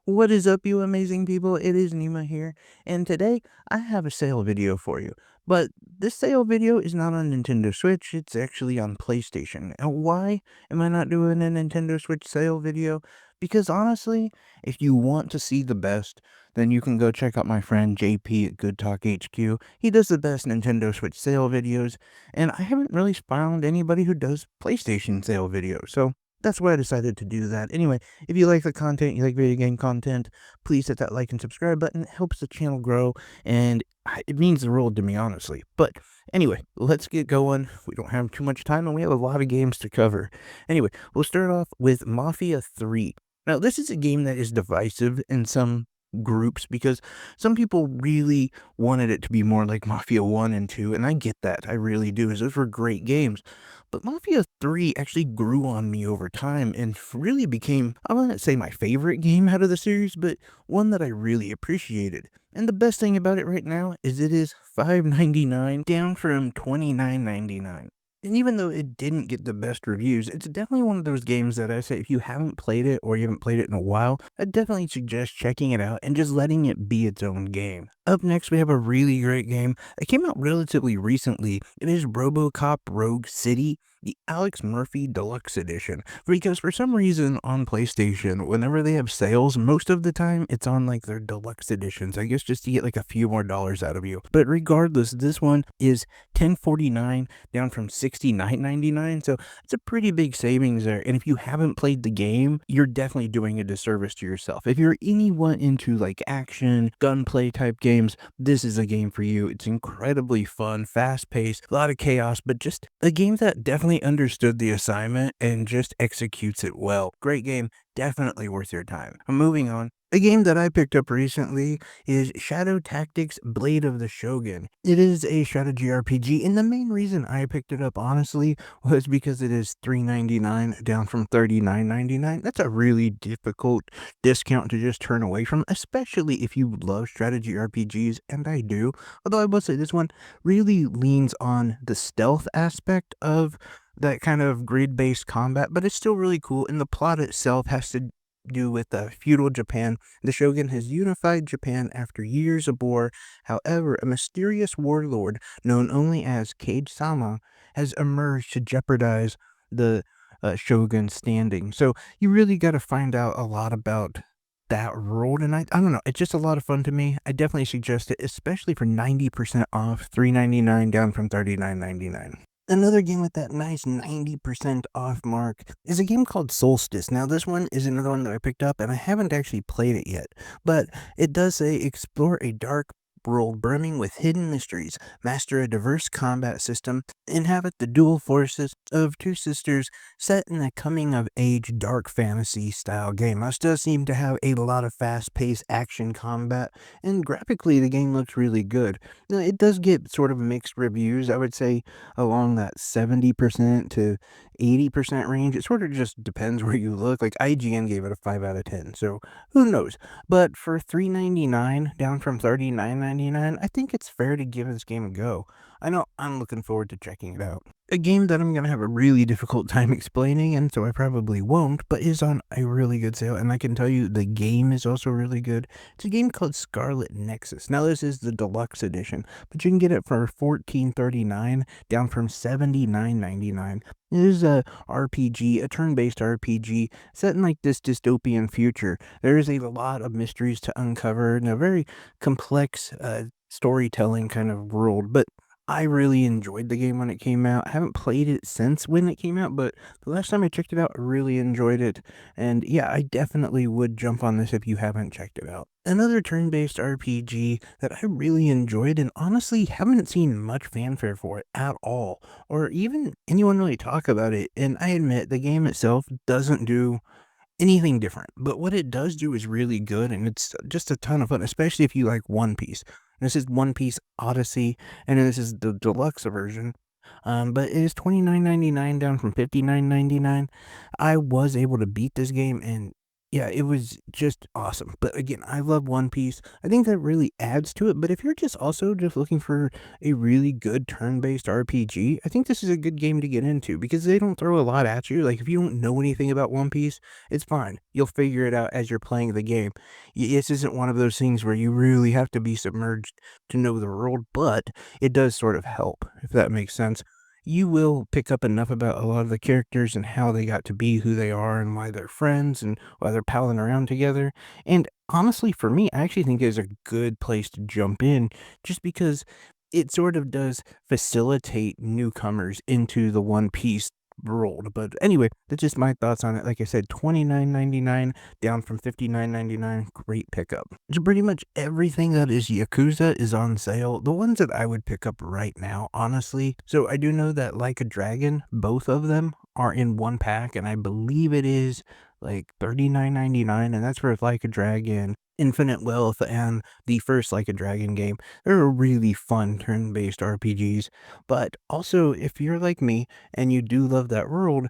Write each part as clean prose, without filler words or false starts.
What is up, you amazing people? It is Nima here, and today I have a sale video for you. But this sale video is not on Nintendo Switch, it's actually on PlayStation. And why am I not doing a Nintendo Switch sale video? Because honestly, if you want to see the best, then you can go check out my friend JP at Good Talk HQ. He does the best Nintendo Switch sale videos, and I haven't really found anybody who does PlayStation sale videos. So that's why I decided to do that. Anyway, if you like the content, you like video game content, please hit that like and subscribe button. It helps the channel grow, and it means the world to me, honestly. But anyway, let's get going. We don't have too much time, and we have a lot of games to cover. Anyway, we'll start off with Mafia 3. Now, this is a game that is divisive in some groups because some people really wanted it to be more like Mafia 1 and 2, and I get that. I really do, as those were great games. But Mafia 3 actually grew on me over time and really became, I wouldn't say my favorite game out of the series, but one that I really appreciated. And the best thing about it right now is it is $5.99 down from $29.99. And even though it didn't get the best reviews, it's definitely one of those games that I say if you haven't played it or you haven't played it in a while, I definitely suggest checking it out and just letting it be its own game. Up next, we have a really great game that came out relatively recently. It is RoboCop Rogue City, the Alex Murphy Deluxe Edition. Because for some reason on PlayStation, whenever they have sales, most of the time it's on like their deluxe editions. I guess just to get like a few more dollars out of you. But regardless, this one is $10.49 down from $69.99. So it's a pretty big savings there. And if you haven't played the game, you're definitely doing a disservice to yourself. If you're anyone into like action, gunplay type games, this is a game for you. It's incredibly fun, fast paced, a lot of chaos, but just a game that definitely understood the assignment and just executes it well. Great game, definitely worth your time. Moving on. A game that I picked up recently is Shadow Tactics Blade of the Shogun. It is a strategy RPG, and the main reason I picked it up, honestly, was because it is $3.99 down from $39.99. That's a really difficult discount to just turn away from, especially if you love strategy RPGs, and I do. Although I will say this one really leans on the stealth aspect of that kind of grid-based combat, but it's still really cool, and the plot itself has to do with feudal Japan. The shogun has unified Japan after years of war. However, a mysterious warlord known only as Kage-sama has emerged to jeopardize the shogun's standing. So you really got to find out a lot about that world, and I don't know, it's just a lot of fun to me. I definitely suggest it, especially for 90% off, $3.99 down from $39.99. Another game with that nice 90% off mark is a game called Solstice. Now, this one is another one that I picked up, and I haven't actually played it yet, but it does say explore a dark world brimming with hidden mysteries, master a diverse combat system, inhabit the dual forces of two sisters set in a coming-of-age dark fantasy-style game. This does seem to have a lot of fast-paced action combat, and graphically the game looks really good. Now, it does get sort of mixed reviews, I would say, along that 70% to 80% range. It sort of just depends where you look. Like IGN gave it a 5 out of 10, so who knows? But for $3.99 down from $39.99, I think it's fair to give this game a go. I know I'm looking forward to checking it out. A game that I'm going to have a really difficult time explaining, and so I probably won't, but is on a really good sale, and I can tell you the game is also really good. It's a game called Scarlet Nexus. Now, this is the deluxe edition, but you can get it for $14.39 down from $79.99. It is a RPG, a turn-based RPG set in like this dystopian future. There is a lot of mysteries to uncover and a very complex storytelling kind of world, but I really enjoyed the game when it came out. I haven't played it since when it came out, but the last time I checked it out, I really enjoyed it. And yeah, I definitely would jump on this if you haven't checked it out. Another turn-based RPG that I really enjoyed and honestly haven't seen much fanfare for it at all, or even anyone really talk about it. And I admit the game itself doesn't do anything different. But what it does do is really good, and it's just a ton of fun, especially if you like One Piece. This is One Piece Odyssey, and this is the deluxe version. But it is $29.99 down from $59.99. I was able to beat this game in Yeah, it was just awesome. But again, I love One Piece. I think that really adds to it. But if you're just also just looking for a really good turn-based RPG, I think this is a good game to get into because they don't throw a lot at you. Like if you don't know anything about One Piece, it's fine. You'll figure it out as you're playing the game. This isn't one of those things where you really have to be submerged to know the world, but it does sort of help, if that makes sense. You will pick up enough about a lot of the characters and how they got to be who they are and why they're friends and why they're palling around together. And honestly, for me, I actually think it's a good place to jump in just because it sort of does facilitate newcomers into the One Piece world. But anyway, that's just my thoughts on it. Like I said, 29.99 down from 59.99. Great pickup. So pretty much everything that is Yakuza is on sale. The ones that I would pick up right now, honestly. So I do know that Like a Dragon, both of them are in one pack, and I believe it is like 39.99, and that's for Like a Dragon, Infinite Wealth, and the first Like a Dragon game. They're really fun turn-based RPGs. But also, if you're like me and you do love that world,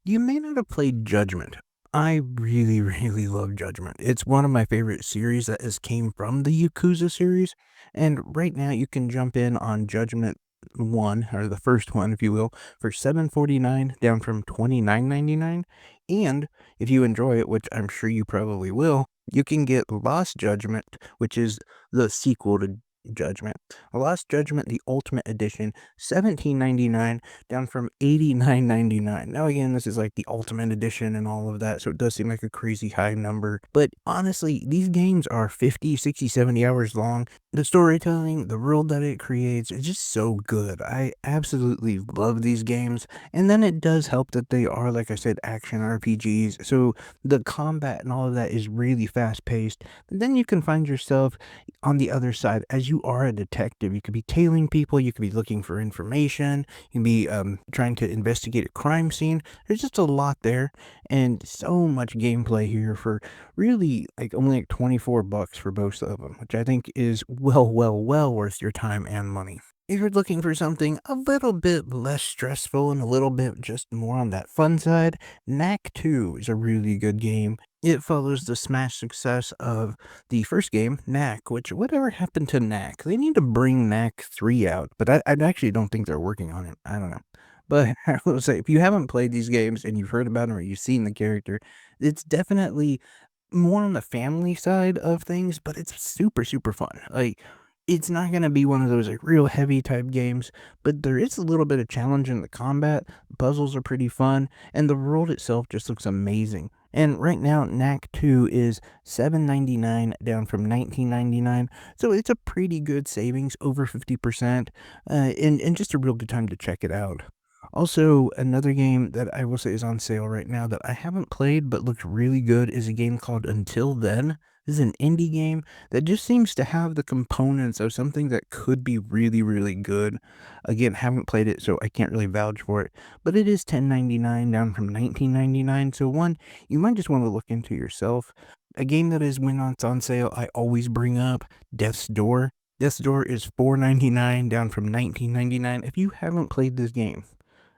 you may not have played Judgment. I really, really love Judgment. It's one of my favorite series that has came from the Yakuza series, and right now you can jump in on Judgment 1, or the first one, if you will, for 7.49 down from 29.99. And if you enjoy it, which I'm sure you probably will, you can get Lost Judgment, which is the sequel to Judgment. Lost Judgment, the Ultimate Edition, 17.99 down from 89.99. Now again, this is like the Ultimate Edition and all of that, so it does seem like a crazy high number. But honestly, these games are 50, 60, 70 hours long. The storytelling, the world that it creates, is just so good. I absolutely love these games. And then it does help that they are, like I said, action RPGs. So the combat and all of that is really fast paced. But then you can find yourself on the other side as you are a detective. You could be tailing people, you could be looking for information, you can be trying to investigate a crime scene. There's just a lot there, and so much gameplay here for really like only like 24 bucks for both of them, which I think is well worth your time and money. If you're looking for something a little bit less stressful and a little bit just more on that fun side, Knack 2 is a really good game. It follows the smash success of the first game, Knack, which whatever happened to Knack? They need to bring Knack 3 out, but I actually don't think they're working on it. I don't know. But I will say, if you haven't played these games and you've heard about them or you've seen the character, it's definitely more on the family side of things, but it's super, super fun. Like, it's not gonna be one of those, like, real heavy type games, but there is a little bit of challenge in the combat, the puzzles are pretty fun, and the world itself just looks amazing. And right now, Knack 2 is 7.99 down from 19.99, so it's a pretty good savings, over 50%, and just a real good time to check it out. Also, another game that I will say is on sale right now that I haven't played but looked really good is a game called Until Then. This is an indie game that just seems to have the components of something that could be really, really good. Again, haven't played it, so I can't really vouch for it. But it is 10.99 down from 19.99. So one, you might just want to look into yourself. A game that is when it's on sale, I always bring up Death's Door. Death's Door is 4.99 down from 19.99. If you haven't played this game,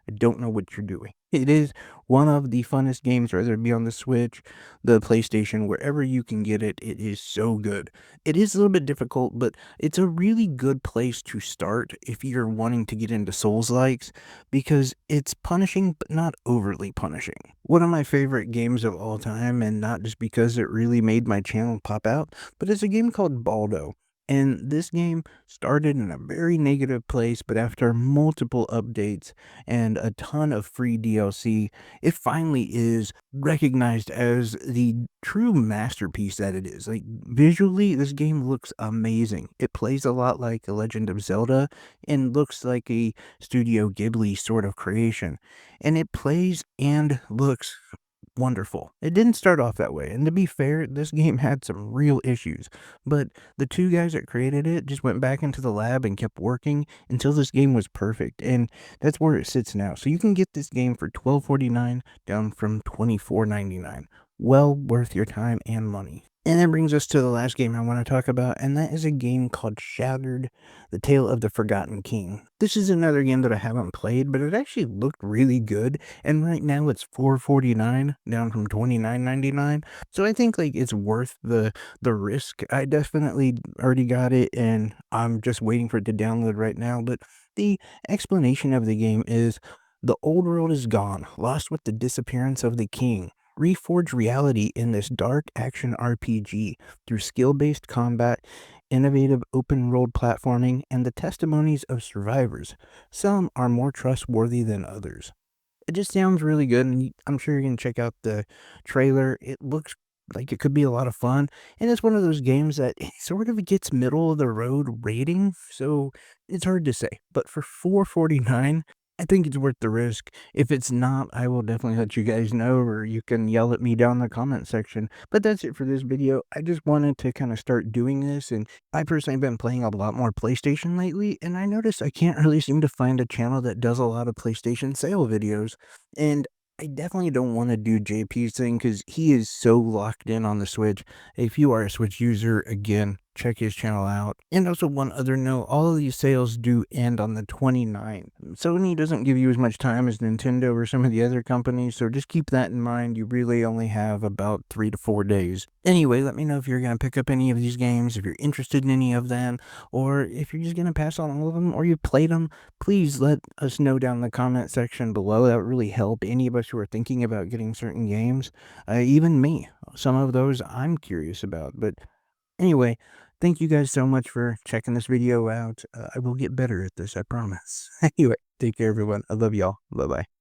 I don't know what you're doing. It is one of the funnest games, whether it be on the Switch, the PlayStation, wherever you can get it. It is so good. It is a little bit difficult, but it's a really good place to start if you're wanting to get into Souls likes because it's punishing, but not overly punishing. One of my favorite games of all time, and not just because it really made my channel pop out, but it's a game called Baldo. And this game started in a very negative place, but after multiple updates and a ton of free DLC, it finally is recognized as the true masterpiece that it is. Like, visually, this game looks amazing. It plays a lot like The Legend of Zelda and looks like a Studio Ghibli sort of creation. And it plays and looks wonderful. It didn't start off that way, and to be fair, this game had some real issues, but the 2 guys that created it just went back into the lab and kept working until this game was perfect, and that's where it sits now. So you can get this game for $12.49 down from $24.99. Well worth your time and money. And that brings us to the last game I want to talk about, and that is a game called Shattered: The Tale of the Forgotten King. This is another game that I haven't played, but it actually looked really good, and right now it's $4.49, down from $29.99. So I think like it's worth the risk. I definitely already got it, and I'm just waiting for it to download right now. But the explanation of the game is the old world is gone, lost with the disappearance of the king. Reforge reality in this dark action RPG through skill based combat, innovative open world platforming, and the testimonies of survivors. Some are more trustworthy than others. It just sounds really good, and I'm sure you're going to check out the trailer. It looks like it could be a lot of fun, and it's one of those games that it sort of gets middle of the road rating, so it's hard to say. But for 4.49, I think it's worth the risk. If it's not, I will definitely let you guys know, or you can yell at me down in the comment section. But that's it for this video. I just wanted to kind of start doing this, and I personally have been playing a lot more PlayStation lately, and I noticed I can't really seem to find a channel that does a lot of PlayStation sale videos. And I definitely don't want to do JP's thing because he is so locked in on the Switch. If you are a Switch user, again, check his channel out. And also, one other note, all of these sales do end on the 29th. Sony doesn't give you as much time as Nintendo or some of the other companies, so just keep that in mind. You really only have about 3 to 4 days. Anyway, let me know if you're going to pick up any of these games, if you're interested in any of them, or if you're just going to pass on all of them, or you played them. Please let us know down in the comment section below. That would really help any of us who are thinking about getting certain games. Even me. Some of those I'm curious about. But anyway, thank you guys so much for checking this video out. I will get better at this, I promise. Anyway, take care, everyone. I love y'all. Bye bye.